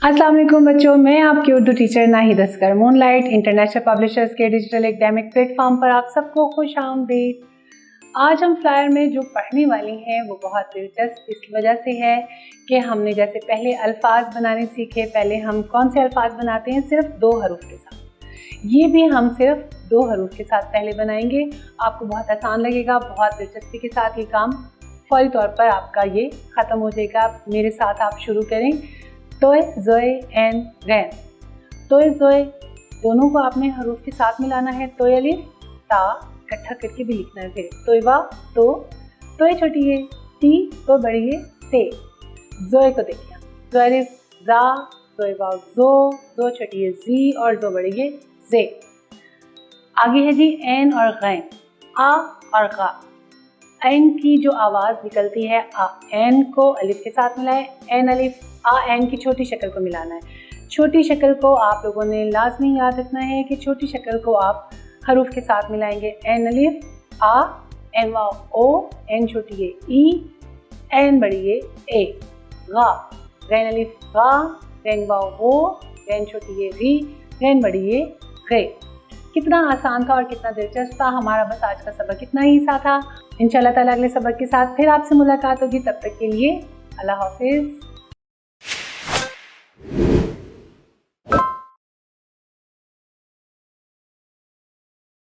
अस्सलाम वालेकुम बच्चों, मैं आपकी Urdu teacher Nahid Asghar moonlight international publishers के डिजिटल एकेडमिक प्लेटफॉर्म पर आप सबको खुश आमदीद। आज हम फ्लायर में जो पढ़ने वाली हैं वो बहुत दिलचस्प इस वजह से है कि हमने जैसे पहले अल्फाज बनाने सीखे। पहले हम कौन से अल्फाज बनाते हैं? सिर्फ 2 हरूफ के साथ। ये भी हम सिर्फ 2 हरूफ के साथ पहले बनाएंगे। आपको बहुत आसान लगेगा, बहुत दिलचस्पी के साथ ये काम फौरी तौर पर आपका ये ख़त्म हो जाएगा। मेरे साथ आप शुरू करें। तोय, ज़ोए, एन, गैन। तोय, ज़ोए दोनों को आपने हरूफ के साथ मिलाना है। तोय अलिफ, ता इकट्ठा करके भी लिखना है। फिर तोयबा, तो, तोय छोटी है, ती, तो बड़ी है, ते। ज़ोए को देखिए, ज़ो अलिफ, ज़ा, ज़ोयबा, ज़ो छोटी है, ज़ी और ज़ो बड़ी है, ज़े। आगे है जी एन और गैन, आ और गा। एन की जो आवाज़ निकलती है आ, एन को अलिफ के साथ मिलाएं। एन अलिफ, आ एन की छोटी शक्ल को मिलाना है। छोटी शक्ल को आप लोगों ने लाजमी याद रखना है कि छोटी शक्ल को आप हरूफ के साथ मिलाएंगे। एन अलिफ, आ, एन वाव ओ, एन छोटी है, ई, एन बड़ी है, ए। गा, गैन अलिफ, गा, गैन वाव ओ, गैन छोटी है, री, गैन बड़ी है, गे। कितना आसान था और कितना दिलचस्प था। हमारा बस आज का सबक इतना ही सा था। इंशाल्लाह ताला अगले सबक के साथ फिर आपसे मुलाकात होगी। तब तक के लिए अल्लाह हाफिज़।